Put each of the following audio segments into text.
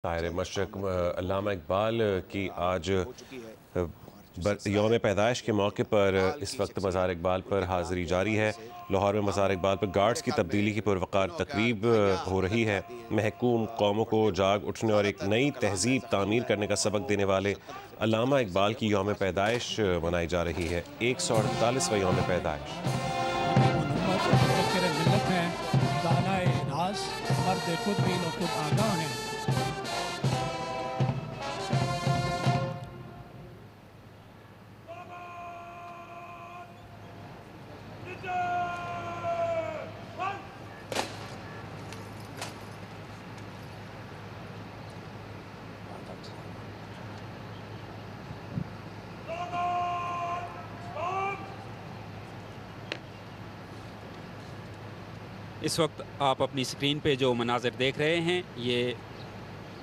शायर मशरक़ अल्लामा इकबाल की आज यौम पैदाइश के मौके पर इस वक्त मज़ार इकबाल पर हाज़िरी जारी है। लाहौर में मज़ार इकबाल पर गार्ड्स की तब्दीली की पुरवकार तकरीब हो रही है। महकूम कौमों को जाग उठने और एक नई तहज़ीब तामीर करने का सबक देने वाले अल्लामा इकबाल की यौम पैदाइश मनाई जा रही है। 148वां यौम पैदाइश। मर्द खुद भी लो खुद आगाह हैं। इस वक्त आप अपनी स्क्रीन पे जो मनाज़िर देख रहे हैं, ये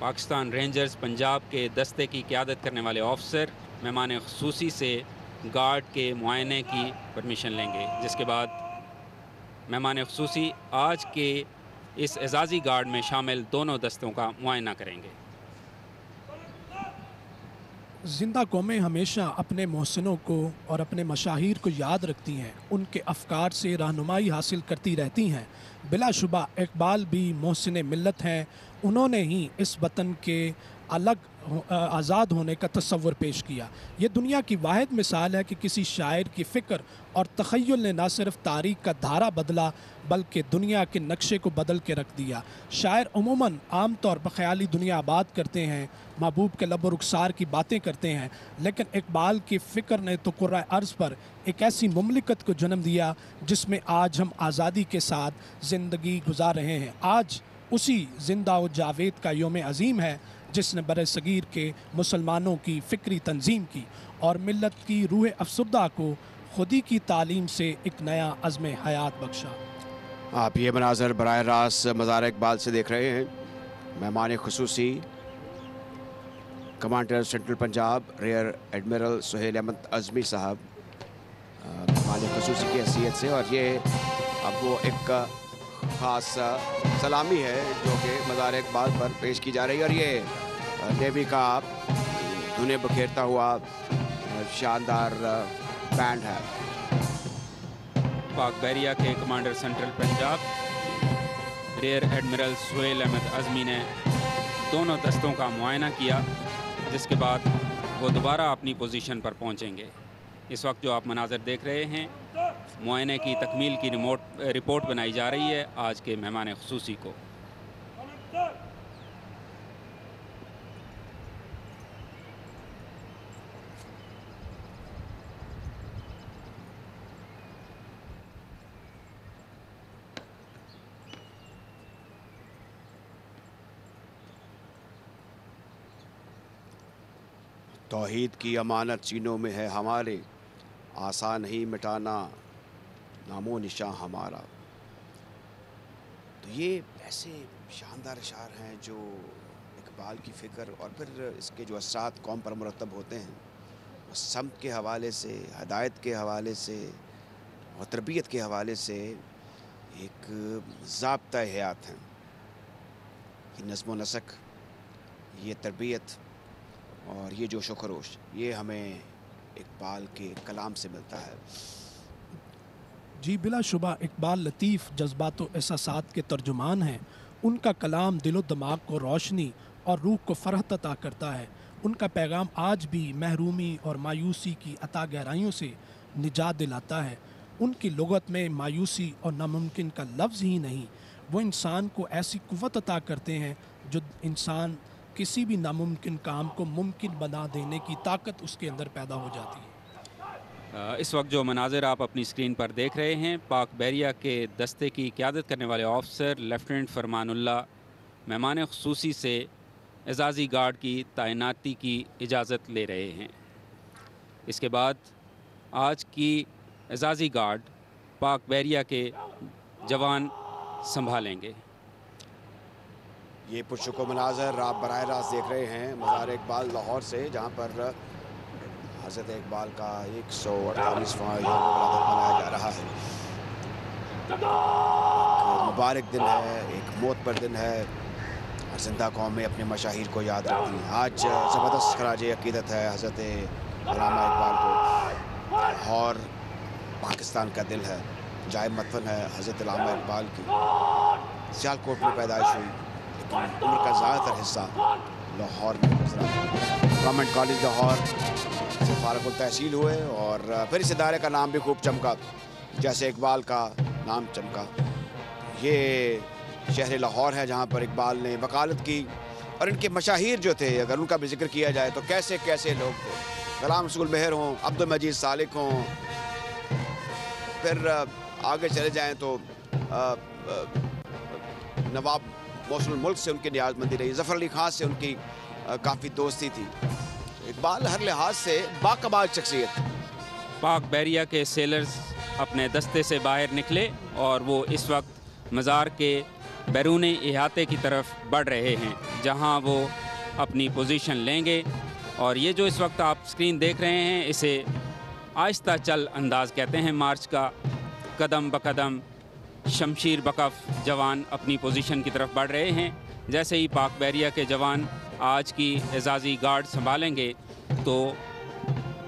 पाकिस्तान रेंजर्स पंजाब के दस्ते की क़यादत करने वाले ऑफिसर मेहमान ख़ुसूसी से गार्ड के मुआयने की परमिशन लेंगे, जिसके बाद मेहमान ख़ुसूसी आज के इस एजाज़ी गार्ड में शामिल दोनों दस्तों का मुआयना करेंगे। ज़िंदा कौमें हमेशा अपने मोहसिनों को और अपने मशाहिर को याद रखती हैं, उनके अफ़कार से रहनुमाई हासिल करती रहती हैं। बिलाशुबा इकबाल भी मोहसिन मिल्लत हैं। उन्होंने ही इस वतन के अलग आज़ाद होने का तस्वुर पेश किया। ये दुनिया की वाहिद मिसाल है कि किसी शायर की फ़िक्र और तख़य्युल ने न सिर्फ तारीख़ का धारा बदला बल्कि दुनिया के नक्शे को बदल के रख दिया। शायर अमूमन आम तौर पर ख़याली दुनिया आबाद करते हैं, महबूब के लब रुखसार की बातें करते हैं, लेकिन इकबाल की फ़िक्र ने तो कुर्रा अर्ज़ पर एक ऐसी मुमलिकत को जन्म दिया जिसमें आज हम आज़ादी के साथ ज़िंदगी गुजार रहे हैं। आज उसी जिंदा व जावेद का योम अज़ीम है जिसने बरसगीर के मुसलमानों की फ़िक्री तंजीम की और मिल्लत की रूह अफसुर्दा को खुदी की तालीम से एक नया अज़्म हयात बख्शा। आप ये मनाज़र बराह रास्त मज़ार इकबाल से देख रहे हैं। मेहमान ख़ुसूसी commander central Punjab rear admiral Suhail Ahmed Azmi sahab मेहमान ख़ुसूसी की हैसियत से, और ये अब वो एक ख़ास सलामी है जो कि मज़ार इकबाल पर पेश की जा रही है, और ये नेवी का धुनें बखेरता हुआ शानदार बैंड है। पाक बहरिया के commander central Punjab rear admiral Suhail Ahmed Azmi ने दोनों दस्तों का मुआयना किया, जिसके बाद वो दोबारा अपनी पोजीशन पर पहुंचेंगे। इस वक्त जो आप मनाज़र देख रहे हैं, मुआयने की तकमील की रिपोर्ट बनाई जा रही है आज के मेहमान ख़ुसूसी को। तौहीद की अमानत सीनों में है हमारे, आसान नहीं मिटाना नामो निशान हमारा। तो ये ऐसे शानदार अशार हैं जो इकबाल की फ़िक्र और फिर इसके जो असरात कौम पर मुरतब होते हैं, वो समत के हवाले से, हदायत के हवाले से और तरबियत के हवाले से एक ज़ाब्ता हयात हैं। ये नज़्म व नसक, ये तरबियत और ये जोश व खरोश, ये हमें इकबाल के कलाम से मिलता है। जी बिलाशुबा इकबाल लतीफ़ जज्बात व एहसासात के तर्जुमान हैं। उनका कलाम दिलो दिमाग को रोशनी और रूह को फ़रहत अता करता है। उनका पैगाम आज भी महरूमी और मायूसी की अता गहराइयों से निजात दिलाता है। उनकी लुगत में मायूसी और नामुमकिन का लफ्ज़ ही नहीं, वो इंसान को ऐसी कुव्वत अता करते हैं जो इंसान किसी भी नामुमकिन काम को मुमकिन बना देने की ताकत उसके अंदर पैदा हो जाती है। इस वक्त जो मनाज़िर आप अपनी स्क्रीन पर देख रहे हैं, पाक बहरिया के दस्ते की क़यादत करने वाले ऑफिसर लेफ्टिनेंट फरमानुल्लाह मेहमान ख़ुसूसी से एजाज़ी गार्ड की तैनाती की इजाज़त ले रहे हैं। इसके बाद आज की एजाज़ी गार्ड पाक बहरिया के जवान संभालेंगे। ये पुरशुको मनाज़र आप बराह रास्त देख रहे हैं मज़ार इकबाल लाहौर से, जहाँ पर हज़रत इकबाल का 148वां यौम विलादत मनाया जा रहा है। एक मुबारक दिन है, एक मोतबर दिन है। जिंदा कौमें अपने मशाहिर को याद रखती हैं। आज ज़बरदस्त खराज अक़ीदत है हज़रत अल्लामा इकबाल को, और पाकिस्तान का दिल है, जाए मतवन है हज़रत अल्लामा इकबाल की। सियालकोट में पैदाइश हुई, लेकिन उम्र का ज़्यादातर हिस्सा लाहौर में गुजरा। गवर्नमेंट कॉलेज लाहौर से फारग तहसील हुए और फिर इस इदारे का नाम भी खूब चमका, जैसे इकबाल का नाम चमका। ये शहर लाहौर है जहाँ पर इकबाल ने वकालत की, और इनके मशाहिर जो थे, अगर उनका भी जिक्र किया जाए तो कैसे कैसे लोग थे। ग़ुलाम रसूल मेहर हों, अब्दुल मजीद सालिक हों, फिर आगे चले जाएं तो नवाब मौसूल मुल्क से उनकी नियाज़मंदी रही, ज़फ़र अली ख़ान से उनकी काफ़ी दोस्ती थी। इकबाल हर लिहाज से बाकमाल शख्सियत। पाक बहरिया के सेलर्स अपने दस्ते से बाहर निकले और वो इस वक्त मज़ार के बैरूनी इहाते की तरफ बढ़ रहे हैं, जहां वो अपनी पोजीशन लेंगे। और ये जो इस वक्त आप स्क्रीन देख रहे हैं, इसे आहिस्ता चल अंदाज कहते हैं मार्च का। कदम ब कदम शमशीर बकफ जवान अपनी पोजीशन की तरफ बढ़ रहे हैं। जैसे ही पाक बहरिया के जवान आज की एजाज़ी गार्ड संभालेंगे तो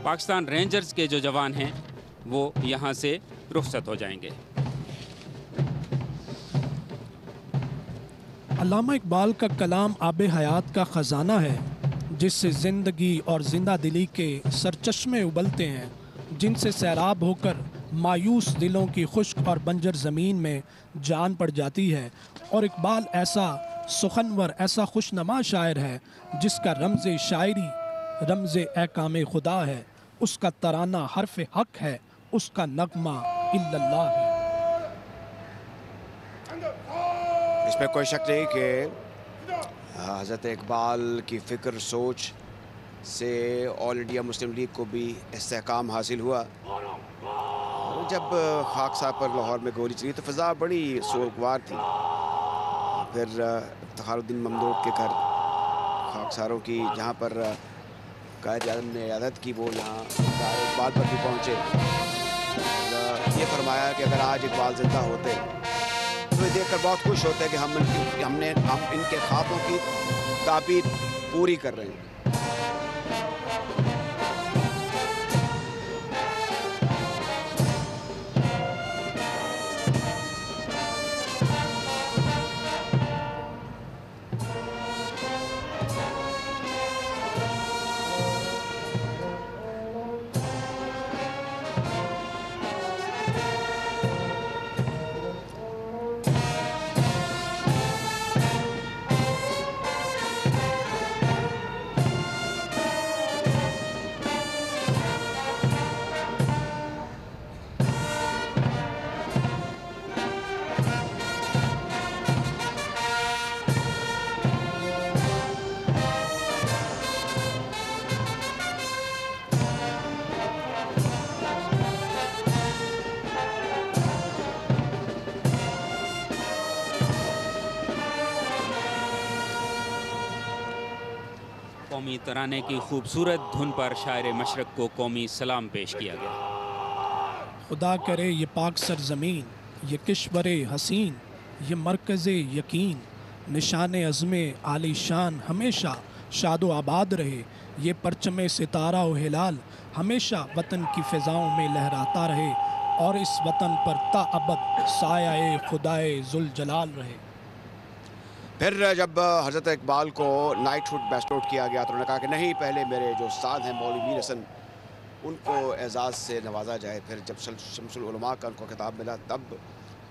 पाकिस्तान रेंजर्स के जो जवान हैं वो यहाँ से रुखसत हो जाएंगे। अल्लामा इकबाल का कलाम आब हयात का ख़जाना है, जिससे ज़िंदगी और ज़िंदा दिली के सरचश्मे उबलते हैं, जिनसे सैराब होकर मायूस दिलों की खुश्क और बंजर ज़मीन में जान पड़ जाती है। और इकबाल ऐसा सुखनवर, ऐसा खुशनमा शायर है जिसका रमज़ शायरी रमज़ एकाम खुदा है, उसका तराना हर्फ हक है, उसका नगमा इल्लल्लाह है। इसमें कोई शक नहीं कि हज़रत इकबाल की फ़िक्र सोच से ऑल इंडिया मुस्लिम लीग को भी इस्तेहकाम हासिल हुआ। जब खाक साहब पर लाहौर में गोली चली तो फ़िज़ा बड़ी सोगवार थी। फिर इफ्तिखारुद्दीन ममदूद के घर खाकसारों की, जहाँ पर कायद आज़म ने इयादत की, वो यहाँ इकबाल पर भी पहुँचे। ये फरमाया कि अगर आज इकबाल ज़िंदा होते तो ये देखकर बहुत खुश होते हैं कि हम इनके ख्वाबों की ताबीर पूरी कर रहे हैं। कौमी तराने की खूबसूरत धुन पर शायर मशरक़ को कौमी सलाम पेश किया गया। खुदा करे ये पाक सरज़मीन, ये किश्वर हसीन, ये मरकज़ यकीन, निशान अज़्मे आलीशान हमेशा शादो आबाद रहे। ये परचम सितारा व हिलाल हमेशा वतन की फ़िज़ाओं में लहराता रहे, और इस वतन पर ताअबद साया खुदाए जुल जलाल रहे। फिर जब हज़रत इकबाल को नाइटहुड बेस्टोड किया गया तो उन्होंने कहा कि नहीं, पहले मेरे जो उस्ताद हैं मौलवी मीर हसन, उनको एज़ाज़ से नवाजा जाए। फिर जब शम्सुल उलमा का उनको खिताब मिला, तब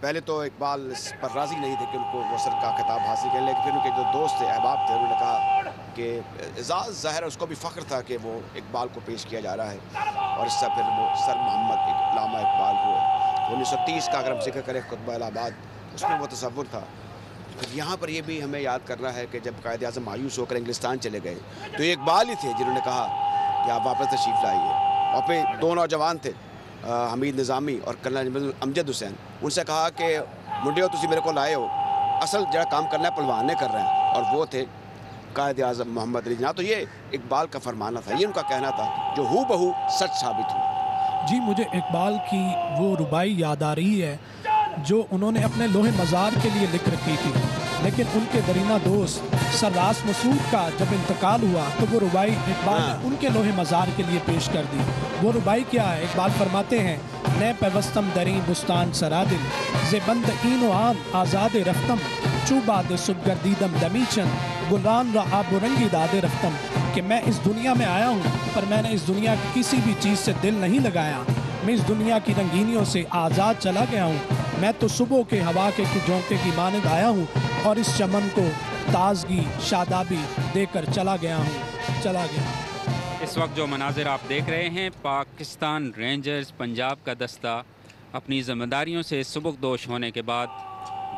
पहले तो इकबाल इस पर राज़ी नहीं थे कि उनको वसर का खिताब हासिल करें, लेकिन फिर उनके जो दोस्त थे, अहबाब थे, उन्होंने कहा कि एज़ाज़ ज़ाहिर है, उसको भी फ़ख्र था कि वो इकबाल को पेश किया जा रहा है, और इससे फिर वो सर मोहम्मद अल्लामा इकबाल हुए। 1930 का अगर हम जिक्र करें खुतबा इलाहाबाद, उसमें वो तसव्वुर था। फिर यहाँ पर ये भी हमें याद करना है कि जब कायद आज़म मायूस होकर इंग्लिस्तान चले गए तो ये इकबाल ही थे जिन्होंने कहा कि आप वापस तशरीफ़ लाइए। और फिर दो नौजवान थे, हमीद निज़ामी और कर्नल अमजद हुसैन, उनसे कहा कि मुंडियो तुसी मेरे को लाए हो, असल जरा काम करना है पलवान ने कर रहे हैं, और वो थे कायद आज़म मोहम्मद अली जिन्ना। तो ये इकबाल का फरमाना था, ये उनका कहना था जो हू बहू सच साबित हुआ। जी, मुझे इकबाल की वो रुबाई याद आ रही है जो उन्होंने अपने लोहे मज़ार के लिए लिख रखी थी। लेकिन उनके दरीना दोस्त सर्रास मसूद का जब इंतकाल हुआ तो वो रुबाई इकबाल ने उनके लोहे मज़ार के लिए पेश कर दी। वो रुबाई क्या है? इकबाल फरमाते हैं, नए पैवस्तम दरी बुस्तान सरादिल जेबंद ईनो आन आज़ाद रफ्तम चूबाद सुबगर्दीदम दमीचन गुलरान रा आबुरंगी दादे रफ्तम, कि मैं इस दुनिया में आया हूँ पर मैंने इस दुनिया की किसी भी चीज़ से दिल नहीं लगाया। मैं इस दुनिया की रंगीनियों से आज़ाद चला गया हूँ। मैं तो सुबह के हवा के झोंके की मानद आया हूँ और इस चमन को ताजगी शादाबी देकर चला गया हूँ। इस वक्त जो मनाजिर आप देख रहे हैं, पाकिस्तान रेंजर्स पंजाब का दस्ता अपनी ज़िम्मेदारियों से सुबुकदोश होने के बाद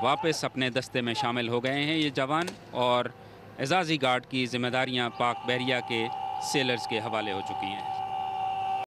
वापस अपने दस्ते में शामिल हो गए हैं ये जवान, और एजाज़ी गार्ड की ज़िम्मेदारियाँ पाक बहरिया के सेलर्स के हवाले हो चुकी हैं।